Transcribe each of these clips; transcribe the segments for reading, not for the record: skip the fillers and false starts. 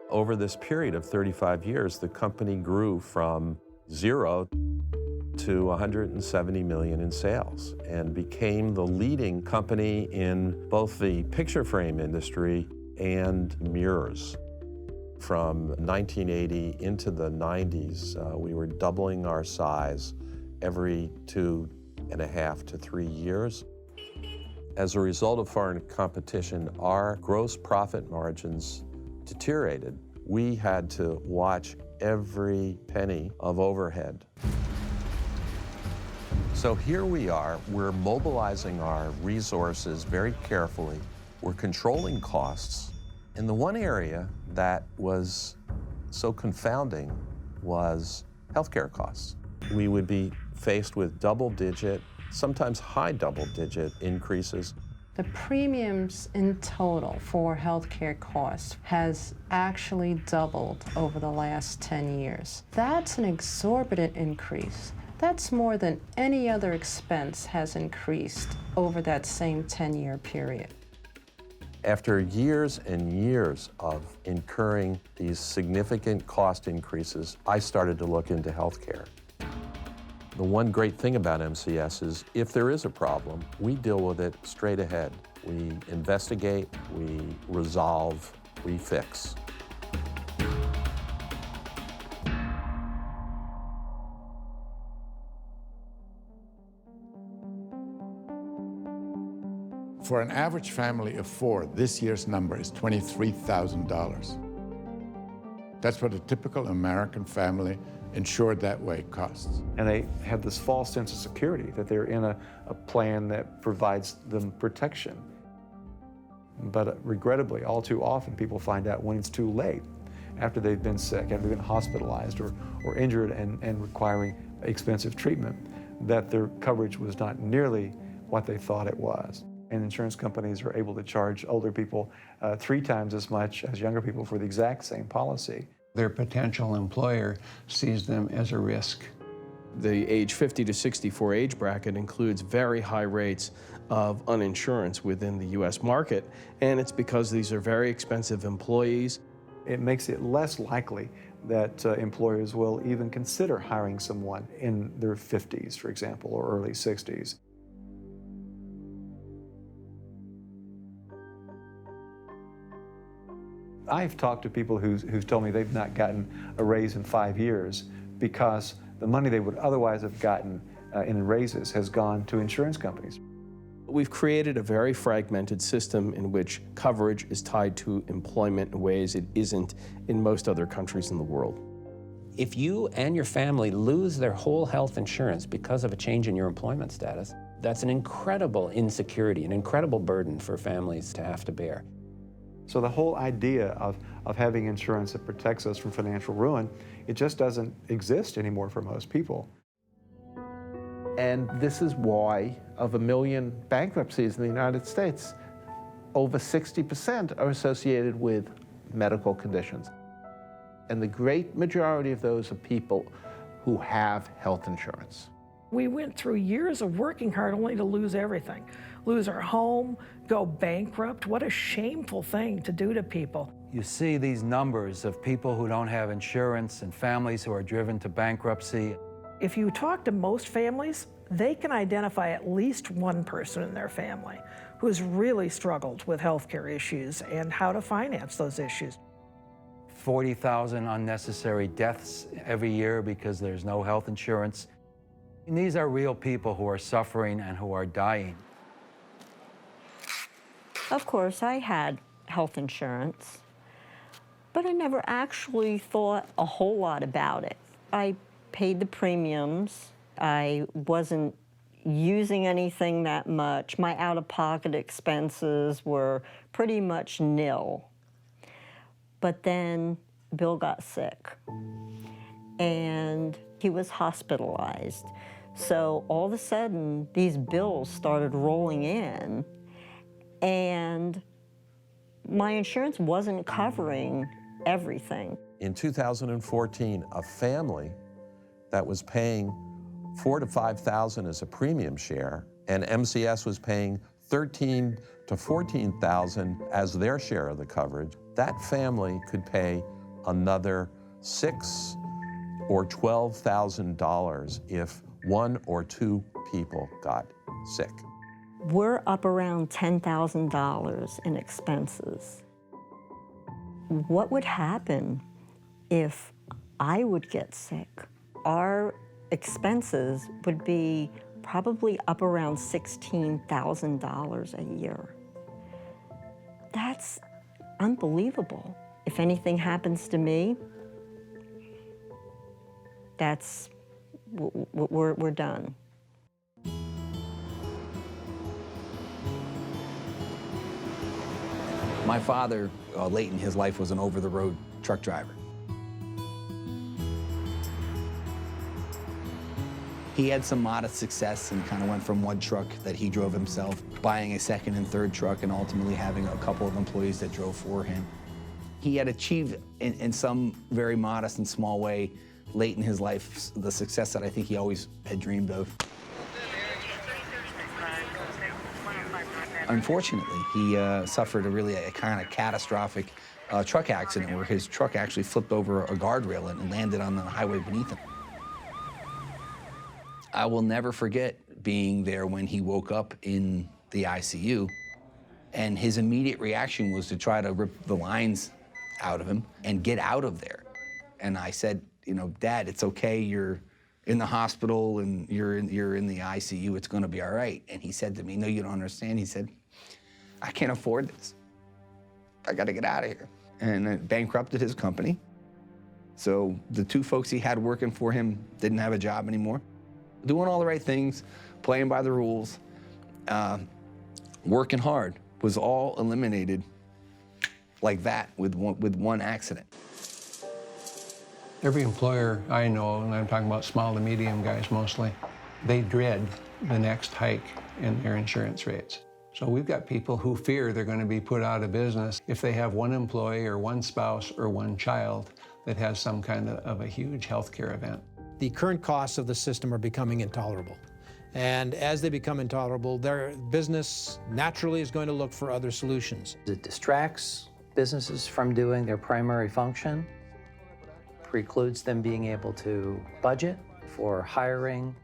Over this period of 35 years, the company grew from zero to 170 million in sales and became the leading company in both the picture frame industry and mirrors. From 1980 into the 90s, we were doubling our size every 2.5 to 3 years. As a result of foreign competition, our gross profit margins deteriorated. We had to watch every penny of overhead. So here we are, we're mobilizing our resources very carefully. We're controlling costs. And the one area that was so confounding was healthcare costs. We would be faced with double-digit, sometimes high double-digit increases. The premiums in total for healthcare costs has actually doubled over the last 10 years. That's an exorbitant increase. That's more than any other expense has increased over that same 10-year period. After years and years of incurring these significant cost increases, I started to look into healthcare. The one great thing about MCS is if there is a problem, we deal with it straight ahead. We investigate, we resolve, we fix. For an average family of 4, this year's number is $23,000. That's what a typical American family insured that way costs. And they have this false sense of security that they're in a plan that provides them protection. But regrettably, all too often, people find out when it's too late, after they've been sick, after they've been hospitalized or injured and requiring expensive treatment, that their coverage was not nearly what they thought it was. And insurance companies are able to charge older people 3 times as much as younger people for the exact same policy. Their potential employer sees them as a risk. The age 50 to 64 age bracket includes very high rates of uninsurance within the U.S. market, and it's because these are very expensive employees. It makes it less likely that employers will even consider hiring someone in their 50s, for example, or early 60s. I've talked to people who've told me they've not gotten a raise in 5 years because the money they would otherwise have gotten in raises has gone to insurance companies. We've created a very fragmented system in which coverage is tied to employment in ways it isn't in most other countries in the world. If you and your family lose their whole health insurance because of a change in your employment status, that's an incredible insecurity, an incredible burden for families to have to bear. So the whole idea of having insurance that protects us from financial ruin, it just doesn't exist anymore for most people. And this is why, of 1 million bankruptcies in the United States, over 60% are associated with medical conditions. And the great majority of those are people who have health insurance. We went through years of working hard only to lose everything. Lose our home, go bankrupt. What a shameful thing to do to people. You see these numbers of people who don't have insurance and families who are driven to bankruptcy. If you talk to most families, they can identify at least one person in their family who's really struggled with healthcare issues and how to finance those issues. 40,000 unnecessary deaths every year because there's no health insurance. And these are real people who are suffering and who are dying. Of course, I had health insurance, but I never actually thought a whole lot about it. I paid the premiums. I wasn't using anything that much. My out-of-pocket expenses were pretty much nil. But then Bill got sick, and he was hospitalized. So all of a sudden, these bills started rolling in, and my insurance wasn't covering everything. In 2014, a family that was paying $4,000 to $5,000 as a premium share and MCS was paying $13,000 to $14,000 as their share of the coverage, that family could pay another $6,000 or $12,000 if one or two people got sick. We're up around $10,000 in expenses. What would happen if I would get sick? Our expenses would be probably up around $16,000 a year. That's unbelievable. If anything happens to me, we're done. My father, late in his life, was an over-the-road truck driver. He had some modest success and kind of went from one truck that he drove himself, buying a second and third truck, and ultimately having a couple of employees that drove for him. He had achieved, in some very modest and small way, late in his life, the success that I think he always had dreamed of. Unfortunately, he suffered a kind of catastrophic truck accident where his truck actually flipped over a guardrail and landed on the highway beneath him. I will never forget being there when he woke up in the ICU, and his immediate reaction was to try to rip the lines out of him and get out of there. And I said, you know, Dad, it's okay, you're in the hospital and you're in the ICU, it's gonna be all right. And he said to me, no, you don't understand. He said, I can't afford this. I gotta get out of here. And it bankrupted his company. So the two folks he had working for him didn't have a job anymore. Doing all the right things, playing by the rules, working hard was all eliminated like that with one accident. Every employer I know, and I'm talking about small to medium guys mostly, they dread the next hike in their insurance rates. So we've got people who fear they're going to be put out of business if they have one employee or one spouse or one child that has some kind of a huge healthcare event. The current costs of the system are becoming intolerable. And as they become intolerable, their business naturally is going to look for other solutions. It distracts businesses from doing their primary function, precludes them being able to budget for hiring,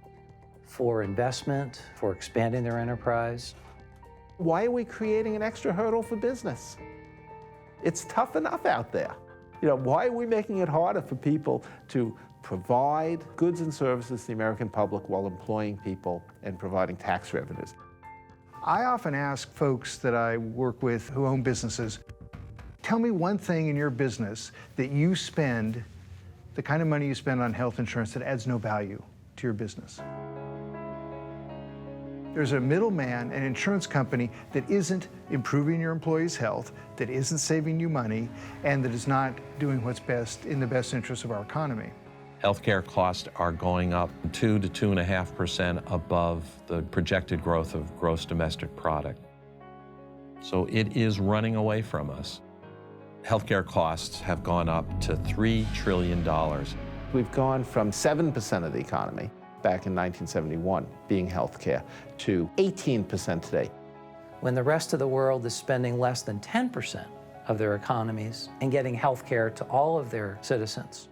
for investment, for expanding their enterprise. Why are we creating an extra hurdle for business? It's tough enough out there. You know, why are we making it harder for people to provide goods and services to the American public while employing people and providing tax revenues? I often ask folks that I work with who own businesses, tell me one thing in your business that you spend, the kind of money you spend on health insurance that adds no value to your business. There's a middleman, an insurance company that isn't improving your employees' health, that isn't saving you money, and that is not doing what's best in the best interest of our economy. Healthcare costs are going up 2 to 2.5% above the projected growth of gross domestic product. So it is running away from us. Healthcare costs have gone up to $3 trillion. We've gone from 7% of the economy back in 1971 being healthcare to 18% today. When the rest of the world is spending less than 10% of their economies and getting health care to all of their citizens.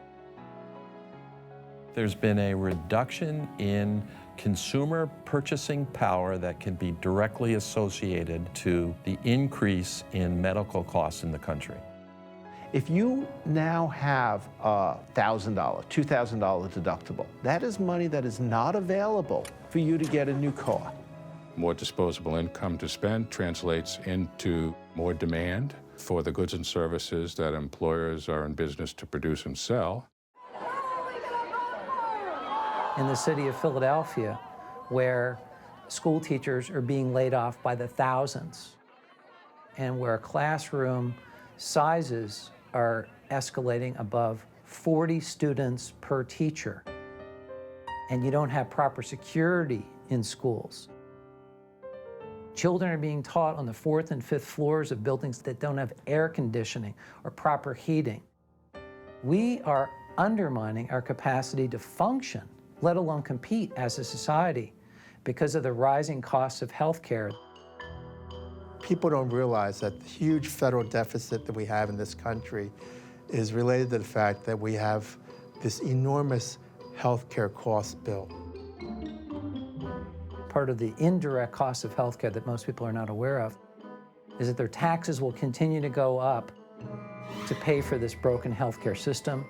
There's been a reduction in consumer purchasing power that can be directly associated to the increase in medical costs in the country. If you now have a $1,000, $2,000 deductible, that is money that is not available for you to get a new car. More disposable income to spend translates into more demand for the goods and services that employers are in business to produce and sell. In the city of Philadelphia, where school teachers are being laid off by the thousands, and where classroom sizes are escalating above 40 students per teacher, and you don't have proper security in schools. Children are being taught on the 4th and 5th floors of buildings that don't have air conditioning or proper heating. We are undermining our capacity to function, let alone compete as a society, because of the rising costs of health care. People don't realize that the huge federal deficit that we have in this country is related to the fact that we have this enormous healthcare cost bill. Part of the indirect cost of healthcare that most people are not aware of is that their taxes will continue to go up to pay for this broken healthcare system.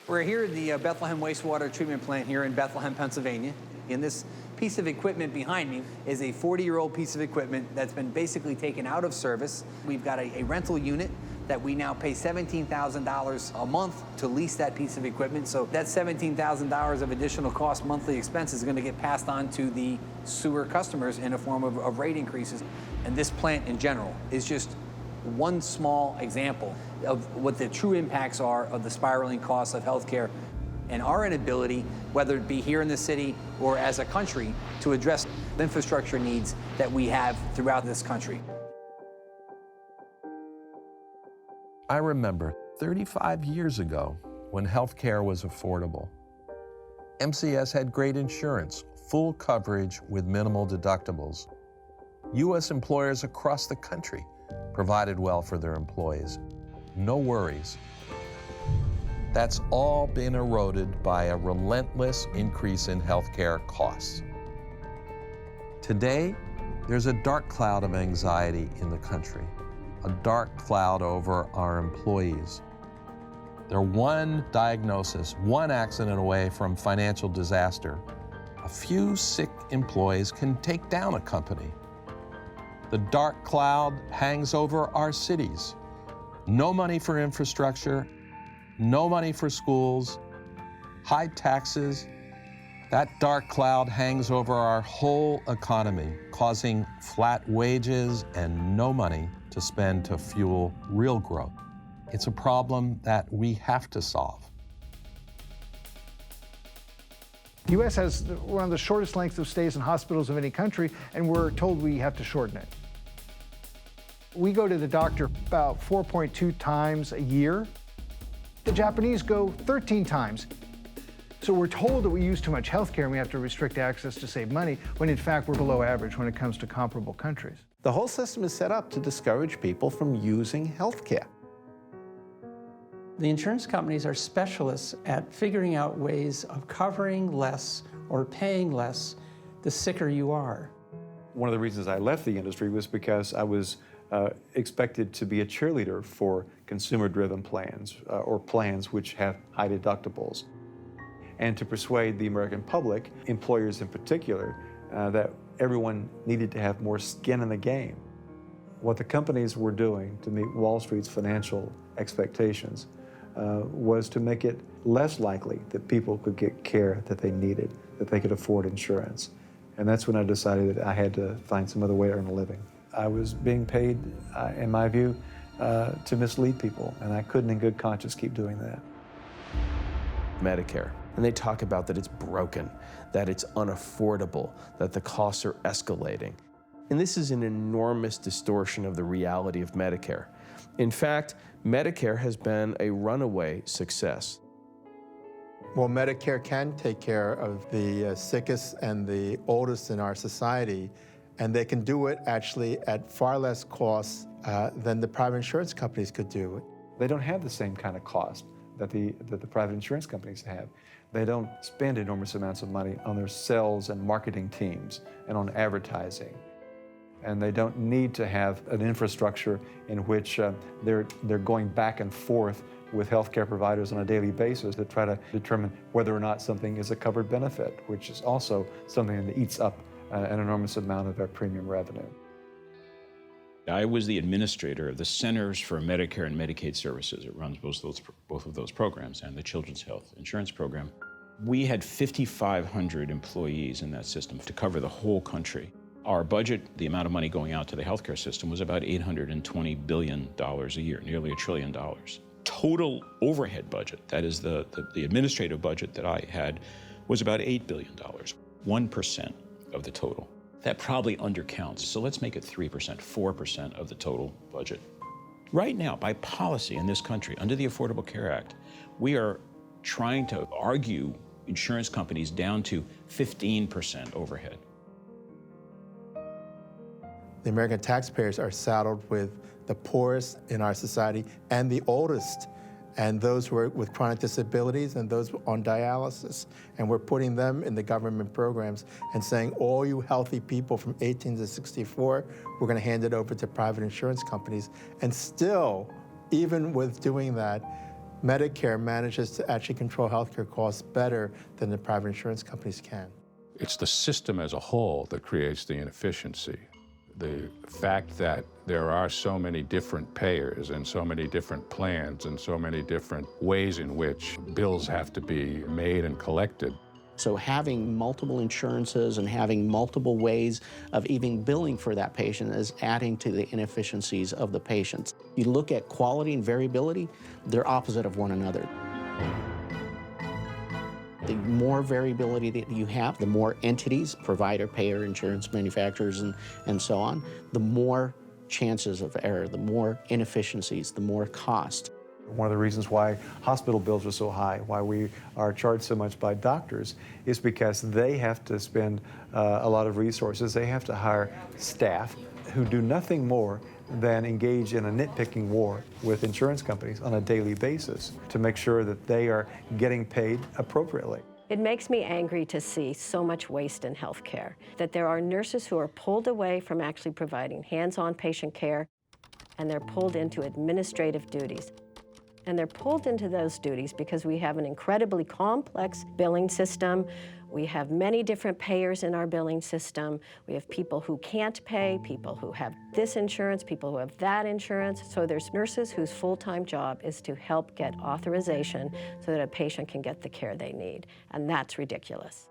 We're here at the Bethlehem Wastewater Treatment Plant here in Bethlehem, Pennsylvania. And this piece of equipment behind me is a 40-year-old piece of equipment that's been basically taken out of service. We've got a rental unit that we now pay $17,000 a month to lease that piece of equipment. So that $17,000 of additional cost monthly expense is going to get passed on to the sewer customers in a form of rate increases. And this plant in general is just one small example of what the true impacts are of the spiraling costs of healthcare and our inability, whether it be here in the city or as a country, to address the infrastructure needs that we have throughout this country. I remember 35 years ago when healthcare was affordable. MCS had great insurance, full coverage with minimal deductibles. U.S. employers across the country provided well for their employees. No worries. That's all been eroded by a relentless increase in healthcare costs. Today, there's a dark cloud of anxiety in the country, a dark cloud over our employees. They're one diagnosis, one accident away from financial disaster. A few sick employees can take down a company. The dark cloud hangs over our cities. No money for infrastructure, no money for schools, high taxes. That dark cloud hangs over our whole economy, causing flat wages and no money to spend to fuel real growth. It's a problem that we have to solve. The U.S. has one of the shortest lengths of stays in hospitals of any country, and we're told we have to shorten it. We go to the doctor about 4.2 times a year. The Japanese go 13 times. So we're told that we use too much health care and we have to restrict access to save money, when in fact we're below average when it comes to comparable countries. The whole system is set up to discourage people from using health care. The insurance companies are specialists at figuring out ways of covering less or paying less the sicker you are. One of the reasons I left the industry was because I was expected to be a cheerleader for consumer-driven plans or plans which have high deductibles, and to persuade the American public, employers in particular, that everyone needed to have more skin in the game. What the companies were doing to meet Wall Street's financial expectations was to make it less likely that people could get care that they needed, that they could afford insurance. And that's when I decided that I had to find some other way to earn a living. I was being paid, in my view, to mislead people, and I couldn't in good conscience keep doing that. Medicare. And they talk about that it's broken, that it's unaffordable, that the costs are escalating. And this is an enormous distortion of the reality of Medicare. In fact, Medicare has been a runaway success. Well, Medicare can take care of the sickest and the oldest in our society, and they can do it actually at far less cost than the private insurance companies could do. They don't have the same kind of cost that the private insurance companies have. They don't spend enormous amounts of money on their sales and marketing teams and on advertising. And they don't need to have an infrastructure in which they're going back and forth with healthcare providers on a daily basis to try to determine whether or not something is a covered benefit, which is also something that eats up an enormous amount of their premium revenue. I was the administrator of the Centers for Medicare and Medicaid Services. It runs both of those programs and the Children's Health Insurance Program. We had 5,500 employees in that system to cover the whole country. Our budget, the amount of money going out to the healthcare system, was about $820 billion a year, nearly $1 trillion. Total overhead budget, that is the administrative budget that I had, was about $8 billion, 1% of the total. That probably undercounts, so let's make it 3%, 4% of the total budget. Right now, by policy in this country, under the Affordable Care Act, we are trying to argue insurance companies down to 15% overhead. The American taxpayers are saddled with the poorest in our society and the oldest, and those who are with chronic disabilities and those on dialysis. And we're putting them in the government programs and saying, all you healthy people from 18 to 64, we're going to hand it over to private insurance companies. And still, even with doing that, Medicare manages to actually control healthcare costs better than the private insurance companies can. It's the system as a whole that creates the inefficiency. The fact that there are so many different payers and so many different plans and so many different ways in which bills have to be made and collected. So having multiple insurances and having multiple ways of even billing for that patient is adding to the inefficiencies of the patients. You look at quality and variability, they're opposite of one another. The more variability that you have, the more entities, provider, payer, insurance manufacturers, and so on, the more chances of error, the more inefficiencies, the more cost. One of the reasons why hospital bills are so high, why we are charged so much by doctors, is because they have to spend a lot of resources. They have to hire staff who do nothing more than engage in a nitpicking war with insurance companies on a daily basis to make sure that they are getting paid appropriately. It makes me angry to see so much waste in healthcare, that there are nurses who are pulled away from actually providing hands-on patient care, and they're pulled into administrative duties. And they're pulled into those duties because we have an incredibly complex billing system. We have many different payers in our billing system. We have people who can't pay, people who have this insurance, people who have that insurance. So there's nurses whose full-time job is to help get authorization so that a patient can get the care they need. And that's ridiculous.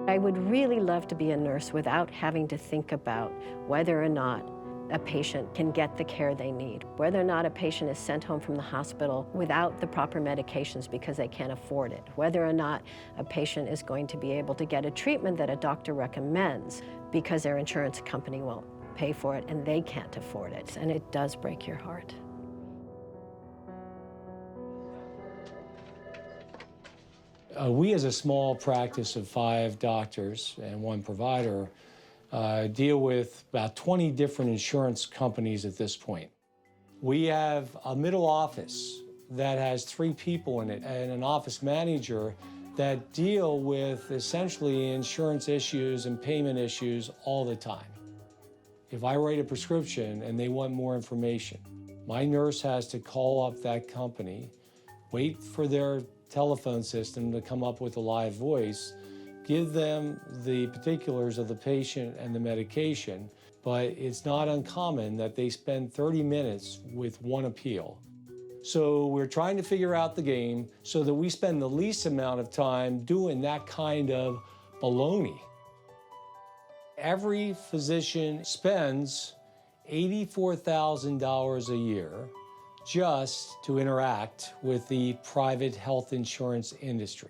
I would really love to be a nurse without having to think about whether or not a patient can get the care they need, whether or not a patient is sent home from the hospital without the proper medications because they can't afford it, whether or not a patient is going to be able to get a treatment that a doctor recommends because their insurance company won't pay for it and they can't afford it. And it does break your heart. We, as a small practice of 5 doctors and 1 provider, deal with about 20 different insurance companies at this point. We have a middle office that has 3 people in it and an office manager that deal with essentially insurance issues and payment issues all the time. If I write a prescription and they want more information, my nurse has to call up that company, wait for their telephone system to come up with a live voice, give them the particulars of the patient and the medication, but it's not uncommon that they spend 30 minutes with 1 appeal. So we're trying to figure out the game so that we spend the least amount of time doing that kind of baloney. Every physician spends $84,000 a year just to interact with the private health insurance industry.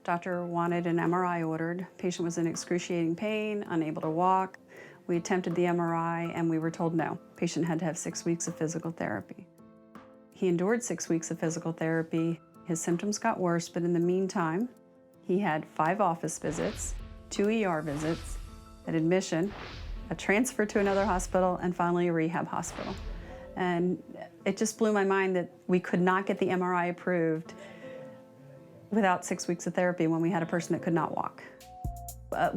Doctor wanted an MRI ordered. Patient was in excruciating pain, unable to walk. We attempted the MRI and we were told no. Patient had to have 6 weeks of physical therapy. He endured 6 weeks of physical therapy. His symptoms got worse, but in the meantime, he had 5 office visits, 2 ER visits, an admission, a transfer to another hospital, and finally a rehab hospital. And it just blew my mind that we could not get the MRI approved without 6 weeks of therapy when we had a person that could not walk.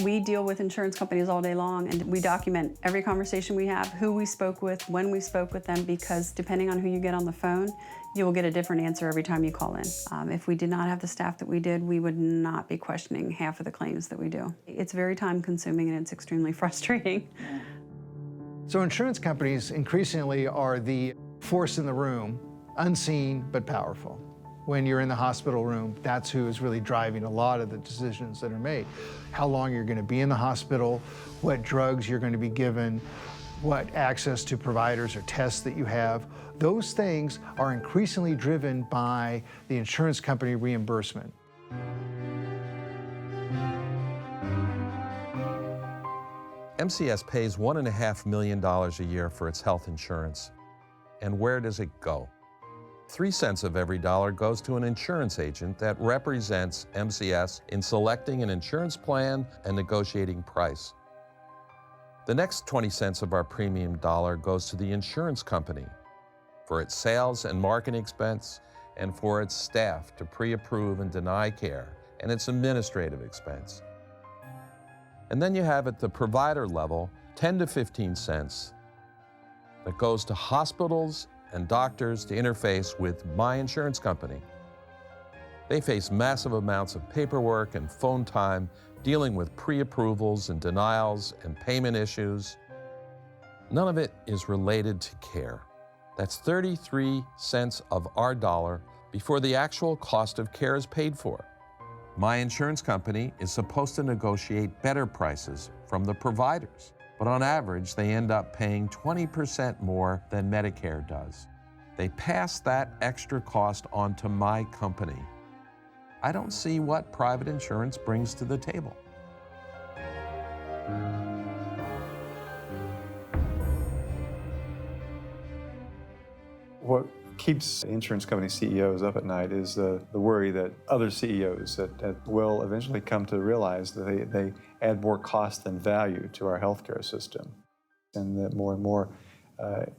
We deal with insurance companies all day long, and we document every conversation we have, who we spoke with, when we spoke with them, because depending on who you get on the phone, you will get a different answer every time you call in. If we did not have the staff that we did, we would not be questioning half of the claims that we do. It's very time-consuming and it's extremely frustrating. So insurance companies increasingly are the force in the room, unseen but powerful. When you're in the hospital room, that's who is really driving a lot of the decisions that are made. How long you're going to be in the hospital, what drugs you're going to be given, what access to providers or tests that you have. Those things are increasingly driven by the insurance company reimbursement. MCS pays $1.5 million a year for its health insurance. And where does it go? 3 cents of every dollar goes to an insurance agent that represents MCS in selecting an insurance plan and negotiating price. The next 20 cents of our premium dollar goes to the insurance company for its sales and marketing expense and for its staff to pre-approve and deny care and its administrative expense. And then you have at the provider level 10 to 15 cents that goes to hospitals and doctors to interface with my insurance company. They face massive amounts of paperwork and phone time dealing with pre-approvals and denials and payment issues. None of it is related to care. That's 33 cents of our dollar before the actual cost of care is paid for. My insurance company is supposed to negotiate better prices from the providers, but on average, they end up paying 20% more than Medicare does. They pass that extra cost on to my company. I don't see what private insurance brings to the table. What keeps insurance company CEOs up at night is the worry that other CEOs that will eventually come to realize that they add more cost than value to our healthcare system, and that more and more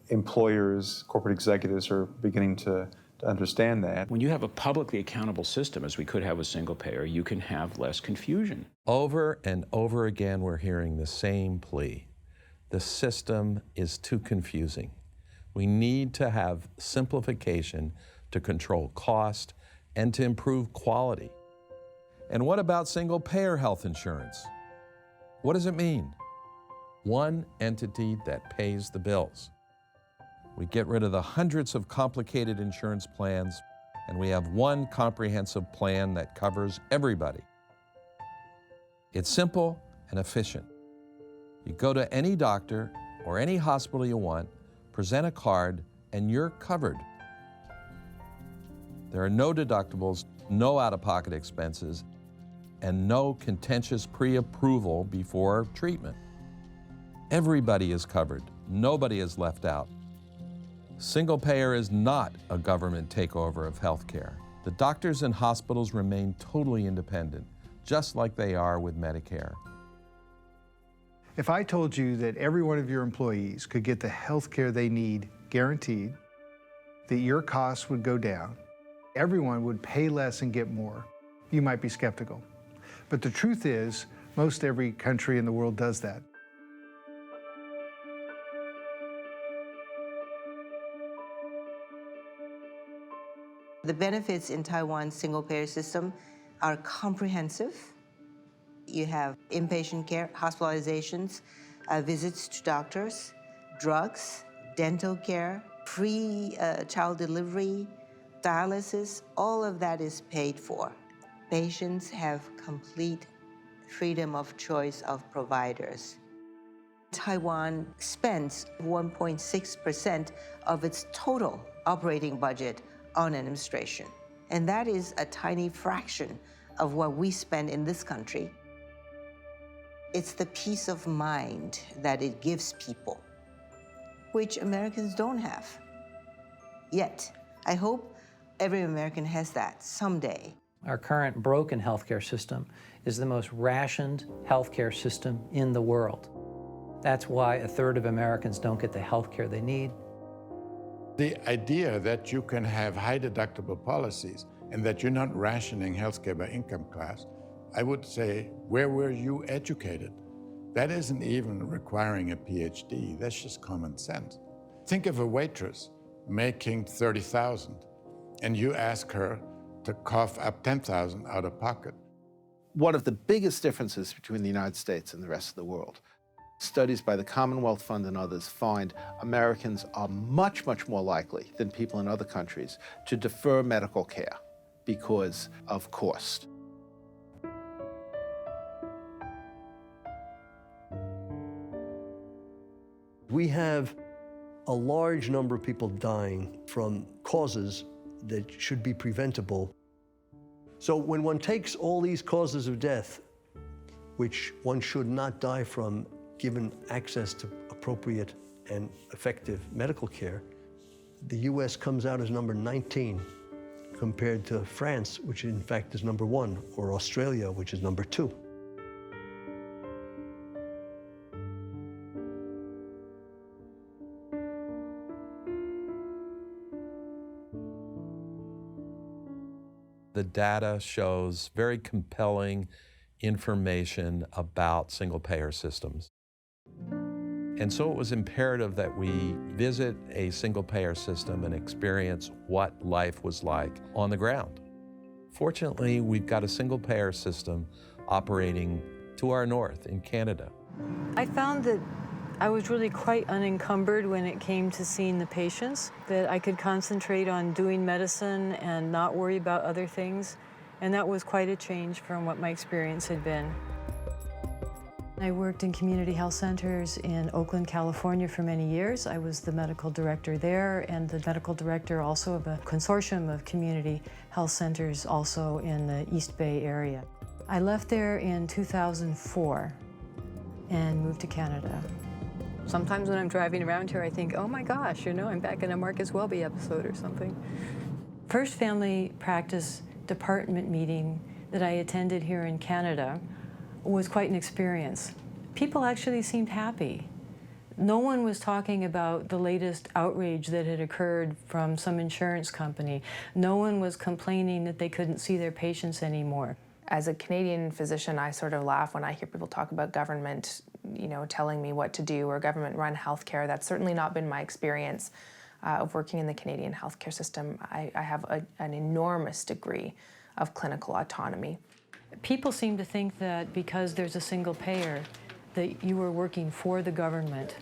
employers, corporate executives are beginning to understand that. When you have a publicly accountable system, as we could have with single payer, you can have less confusion. Over and over again, we're hearing the same plea. The system is too confusing. We need to have simplification to control cost and to improve quality. And what about single-payer health insurance? What does it mean? One entity that pays the bills. We get rid of the hundreds of complicated insurance plans, and we have one comprehensive plan that covers everybody. It's simple and efficient. You go to any doctor or any hospital you want, present a card, and you're covered. There are no deductibles, no out-of-pocket expenses, and no contentious pre-approval before treatment. Everybody is covered. Nobody is left out. Single payer is not a government takeover of healthcare. The doctors and hospitals remain totally independent, just like they are with Medicare. If I told you that every one of your employees could get the health care they need guaranteed, that your costs would go down, everyone would pay less and get more, you might be skeptical. But the truth is, most every country in the world does that. The benefits in Taiwan's single-payer system are comprehensive. You have inpatient care, hospitalizations, visits to doctors, drugs, dental care, pre-child delivery, dialysis, all of that is paid for. Patients have complete freedom of choice of providers. Taiwan spends 1.6% of its total operating budget on administration. And that is a tiny fraction of what we spend in this country. It's the peace of mind that it gives people, which Americans don't have yet. I hope every American has that someday. Our current broken healthcare system is the most rationed healthcare system in the world. That's why a third of Americans don't get the healthcare they need. The idea that you can have high deductible policies and that you're not rationing healthcare by income class, I would say, where were you educated? That isn't even requiring a PhD, that's just common sense. Think of a waitress making $30,000 and you ask her to cough up $10,000 out of pocket. One of the biggest differences between the United States and the rest of the world, studies by the Commonwealth Fund and others find Americans are much, much more likely than people in other countries to defer medical care because of cost. We have a large number of people dying from causes that should be preventable. So when one takes all these causes of death, which one should not die from given access to appropriate and effective medical care, The US comes out as number 19 compared to France, which in fact is number 1, or Australia, which is number 2. The data shows very compelling information about single-payer systems. And so it was imperative that we visit a single-payer system and experience what life was like on the ground. Fortunately, we've got a single-payer system operating to our north in Canada. I found that I was really quite unencumbered when it came to seeing the patients, that I could concentrate on doing medicine and not worry about other things. And that was quite a change from what my experience had been. I worked in community health centers in Oakland, California for many years. I was the medical director there and the medical director also of a consortium of community health centers also in the East Bay area. I left there in 2004 and moved to Canada. Sometimes when I'm driving around here, I think, oh my gosh, you know, I'm back in a Marcus Welby episode or something. First family practice department meeting that I attended here in Canada was quite an experience. People actually seemed happy. No one was talking about the latest outrage that had occurred from some insurance company. No one was complaining that they couldn't see their patients anymore. As a Canadian physician, I sort of laugh when I hear people talk about government, you know, telling me what to do or government-run healthcare. That's certainly not been my experience of working in the Canadian healthcare system. I have an enormous degree of clinical autonomy. People seem to think that because there's a single payer, that you are working for the government.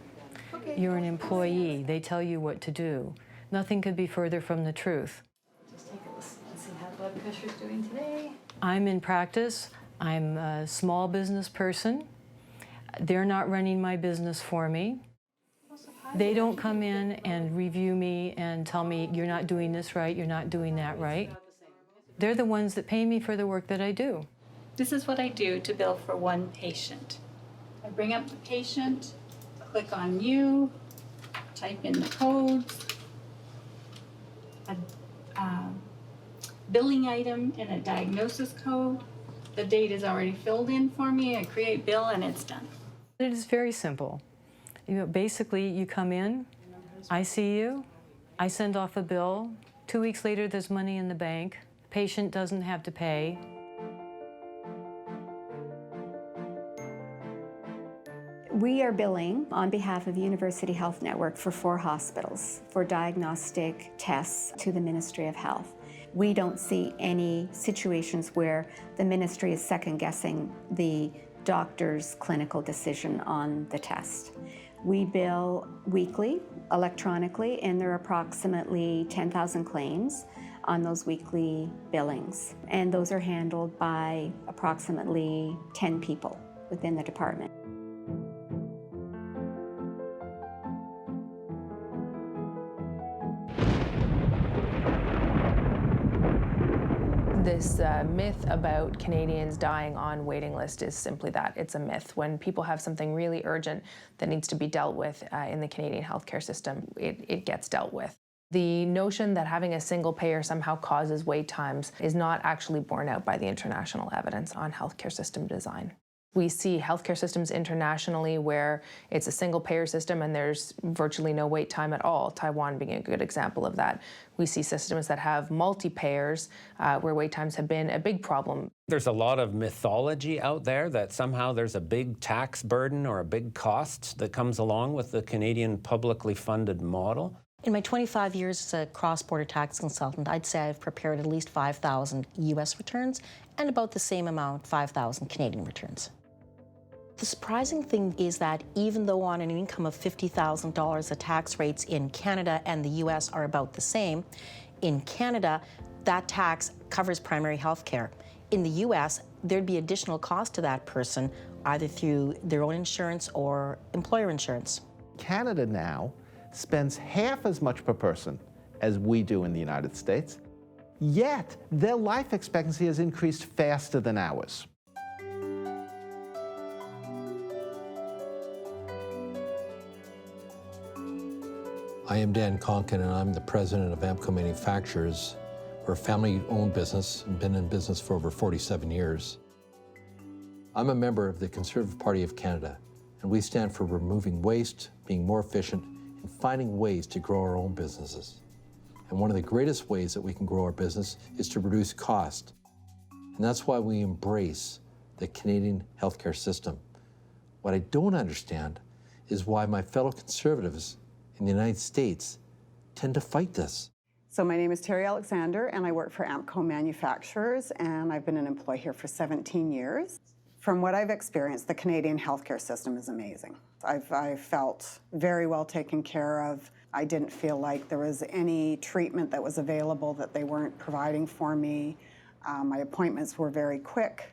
You're an employee. They tell you what to do. Nothing could be further from the truth. Just take a listen and see how blood pressure's doing today. I'm in practice. I'm a small business person. They're not running my business for me. They don't come in and review me and tell me, you're not doing this right, you're not doing that right. They're the ones that pay me for the work that I do. This is what I do to bill for one patient. I bring up the patient, click on new, type in the codes, a billing item and a diagnosis code. The date is already filled in for me. I create bill and it's done. It is very simple. You know, basically, you come in, I see you, I send off a bill. 2 weeks later, there's money in the bank. Patient doesn't have to pay. We are billing on behalf of University Health Network for 4 hospitals for diagnostic tests to the Ministry of Health. We don't see any situations where the ministry is second-guessing the doctor's clinical decision on the test. We bill weekly, electronically, and there are approximately 10,000 claims on those weekly billings. And those are handled by approximately 10 people within the department. This myth about Canadians dying on waiting list is simply that. It's a myth. When people have something really urgent that needs to be dealt with in the Canadian healthcare system, it gets dealt with. The notion that having a single payer somehow causes wait times is not actually borne out by the international evidence on healthcare system design. We see healthcare systems internationally where it's a single payer system and there's virtually no wait time at all, Taiwan being a good example of that. We see systems that have multi-payers where wait times have been a big problem. There's a lot of mythology out there that somehow there's a big tax burden or a big cost that comes along with the Canadian publicly funded model. In my 25 years as a cross-border tax consultant, I'd say I've prepared at least 5,000 US returns and about the same amount, 5,000 Canadian returns. The surprising thing is that even though on an income of $50,000, the tax rates in Canada and the US are about the same, in Canada, that tax covers primary health care. In the US, there'd be additional cost to that person, either through their own insurance or employer insurance. Canada now spends half as much per person as we do in the United States, yet their life expectancy has increased faster than ours. I am Dan Conkin, and I'm the president of Ampco Manufacturers. We're a family-owned business and been in business for over 47 years. I'm a member of the Conservative Party of Canada, and we stand for removing waste, being more efficient, and finding ways to grow our own businesses. And one of the greatest ways that we can grow our business is to reduce cost. And that's why we embrace the Canadian healthcare system. What I don't understand is why my fellow Conservatives in the United States tend to fight this. So my name is Terry Alexander, and I work for Ampco Manufacturers, and I've been an employee here for 17 years. From what I've experienced, the Canadian healthcare system is amazing. I've felt very well taken care of. I didn't feel like there was any treatment that was available that they weren't providing for me. My appointments were very quick.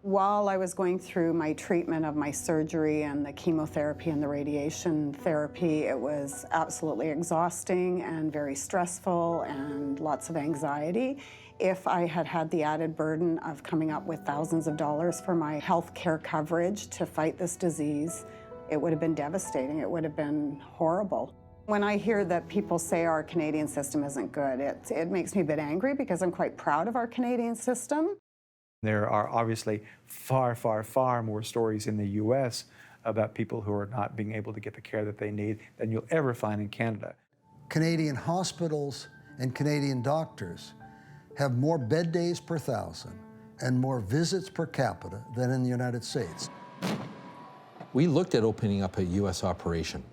While I was going through my treatment of my surgery and the chemotherapy and the radiation therapy, it was absolutely exhausting and very stressful and lots of anxiety. If I had had the added burden of coming up with thousands of dollars for my health care coverage to fight this disease, it would have been devastating. It would have been horrible. When I hear that people say our Canadian system isn't good, it makes me a bit angry because I'm quite proud of our Canadian system. There are obviously far, far, far more stories in the US about people who are not being able to get the care that they need than you'll ever find in Canada. Canadian hospitals and Canadian doctors have more bed days per thousand and more visits per capita than in the United States. We looked at opening up a US operation.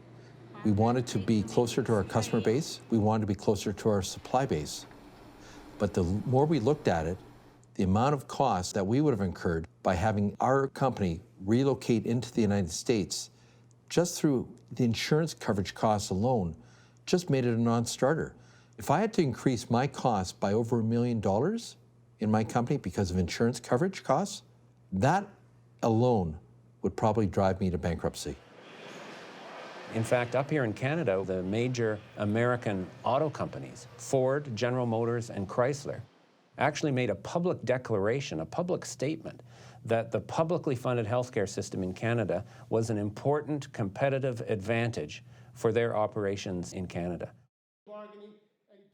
We wanted to be closer to our customer base. We wanted to be closer to our supply base. But the more we looked at it, the amount of costs that we would have incurred by having our company relocate into the United States, just through the insurance coverage costs alone, just made it a non-starter. If I had to increase my costs by over $1 million in my company because of insurance coverage costs, that alone would probably drive me to bankruptcy. In fact, up here in Canada, the major American auto companies, Ford, General Motors, and Chrysler, actually made a public declaration, a public statement, that the publicly funded healthcare system in Canada was an important competitive advantage for their operations in Canada.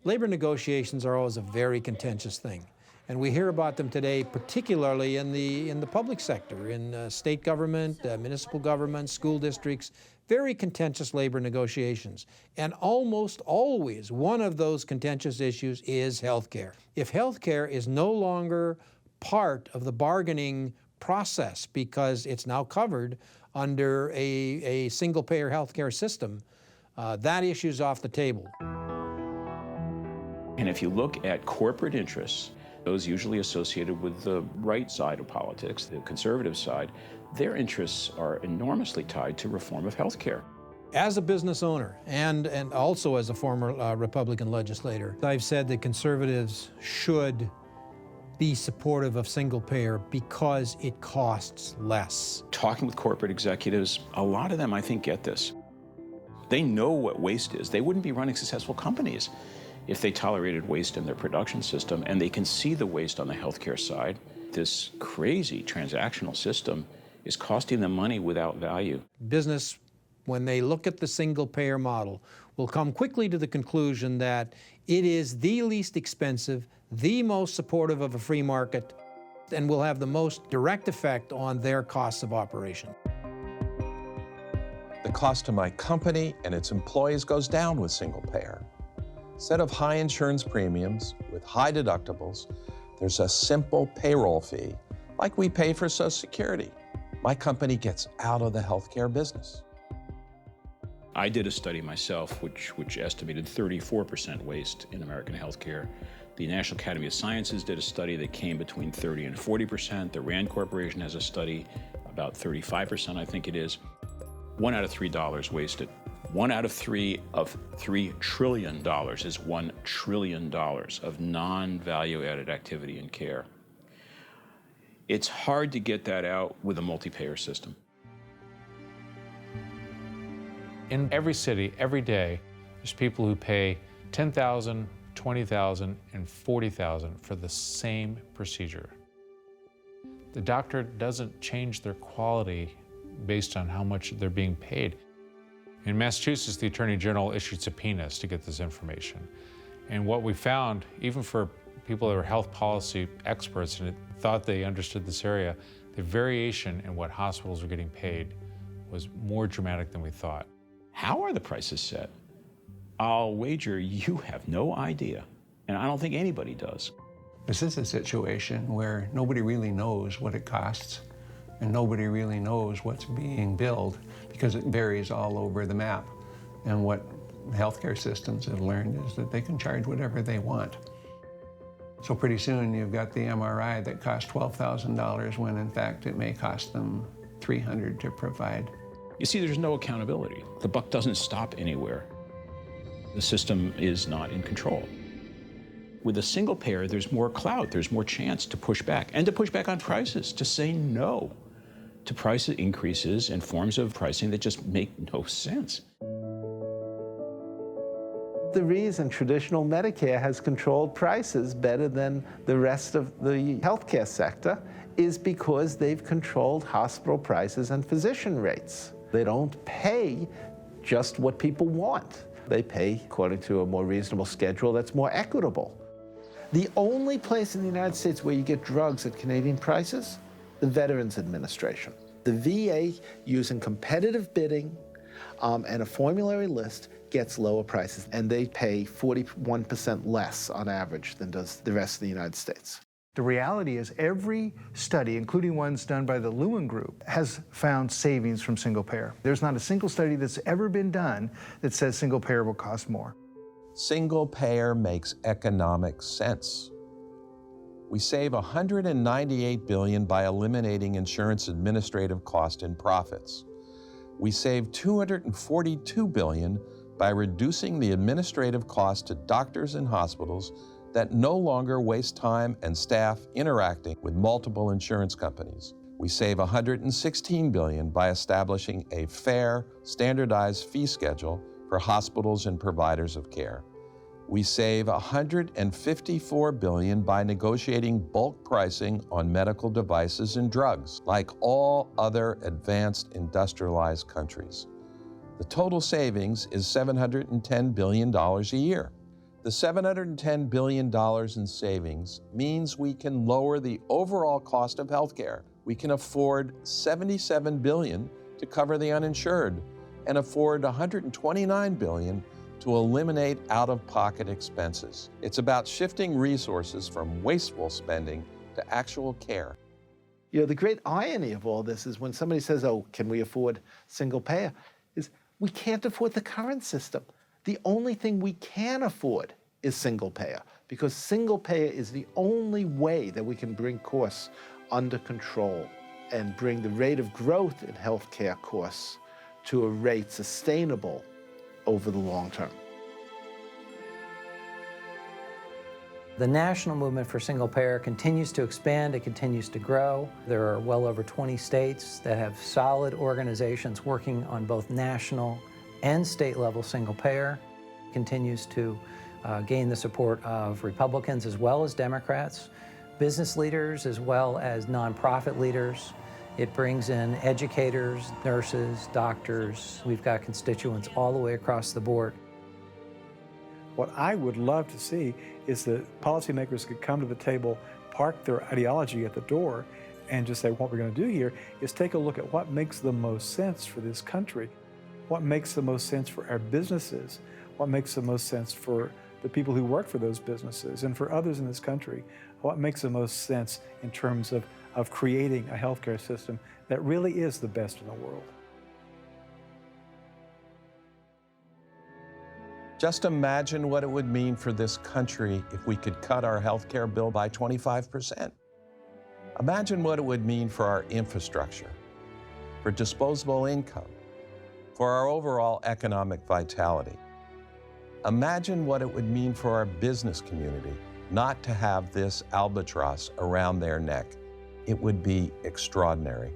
Labor negotiations are always a very contentious thing, and we hear about them today, particularly in the public sector, in state government, municipal government, school districts. Very contentious labor negotiations. And almost always one of those contentious issues is healthcare. If healthcare is no longer part of the bargaining process because it's now covered under a single-payer healthcare system, that issue's off the table. And if you look at corporate interests, those usually associated with the right side of politics, the conservative side, their interests are enormously tied to reform of health care. As a business owner and also as a former Republican legislator, I've said that conservatives should be supportive of single payer because it costs less. Talking with corporate executives, a lot of them, I think, get this. They know what waste is. They wouldn't be running successful companies if they tolerated waste in their production system, and they can see the waste on the healthcare side. This crazy transactional system is costing them money without value. Business, when they look at the single-payer model, will come quickly to the conclusion that it is the least expensive, the most supportive of a free market, and will have the most direct effect on their costs of operation. The cost to my company and its employees goes down with single payer. Instead of high insurance premiums with high deductibles, there's a simple payroll fee like we pay for Social Security. My company gets out of the healthcare business. I did a study myself which estimated 34% waste in American healthcare. The National Academy of Sciences did a study that came between 30 and 40%. The RAND Corporation has a study about 35%, I think it is. $1 out of $3 wasted. 1 out of 3 of $3 trillion is $1 trillion of non-value added activity in care. It's hard to get that out with a multi-payer system. In every city, every day, there's people who pay $10,000, $20,000, and $40,000 for the same procedure. The doctor doesn't change their quality based on how much they're being paid. In Massachusetts, the Attorney General issued subpoenas to get this information. And what we found, even for people that are health policy experts and thought they understood this area, the variation in what hospitals are getting paid was more dramatic than we thought. How are the prices set? I'll wager you have no idea, and I don't think anybody does. This is a situation where nobody really knows what it costs, and nobody really knows what's being billed because it varies all over the map. And what healthcare systems have learned is that they can charge whatever they want. So pretty soon you've got the MRI that costs $12,000 when in fact it may cost them $300 to provide. You see, there's no accountability. The buck doesn't stop anywhere. The system is not in control. With a single payer, there's more clout, there's more chance to push back, and to push back on prices, to say no to price increases and forms of pricing that just make no sense. The reason traditional Medicare has controlled prices better than the rest of the healthcare sector is because they've controlled hospital prices and physician rates. They don't pay just what people want. They pay according to a more reasonable schedule that's more equitable. The only place in the United States where you get drugs at Canadian prices, the Veterans Administration. The VA, using competitive bidding and a formulary list, gets lower prices, and they pay 41% less on average than does the rest of the United States. The reality is every study, including ones done by the Lewin Group, has found savings from single payer. There's not a single study that's ever been done that says single payer will cost more. Single payer makes economic sense. We save $198 billion by eliminating insurance administrative cost and profits. We save $242 billion by reducing the administrative cost to doctors and hospitals that no longer waste time and staff interacting with multiple insurance companies. We save $116 billion by establishing a fair, standardized fee schedule for hospitals and providers of care. We save $154 billion by negotiating bulk pricing on medical devices and drugs, like all other advanced industrialized countries. The total savings is $710 billion a year. The $710 billion in savings means we can lower the overall cost of healthcare. We can afford $77 billion to cover the uninsured and afford $129 billion to eliminate out-of-pocket expenses. It's about shifting resources from wasteful spending to actual care. You know, the great irony of all this is when somebody says, oh, can we afford single payer, is we can't afford the current system. The only thing we can afford is single payer, because single payer is the only way that we can bring costs under control and bring the rate of growth in healthcare costs to a rate sustainable over the long term. The national movement for single payer continues to expand, it continues to grow. There are well over 20 states that have solid organizations working on both national and state level single payer. It continues to gain the support of Republicans as well as Democrats, business leaders as well as nonprofit leaders. It brings in educators, nurses, doctors. We've got constituents all the way across the board. What I would love to see is that policymakers could come to the table, park their ideology at the door, and just say, what we're going to do here is take a look at what makes the most sense for this country, what makes the most sense for our businesses, what makes the most sense for the people who work for those businesses and for others in this country, what makes the most sense in terms of creating a healthcare system that really is the best in the world. Just imagine what it would mean for this country if we could cut our healthcare bill by 25%. Imagine what it would mean for our infrastructure, for disposable income, for our overall economic vitality. Imagine what it would mean for our business community not to have this albatross around their neck. It would be extraordinary.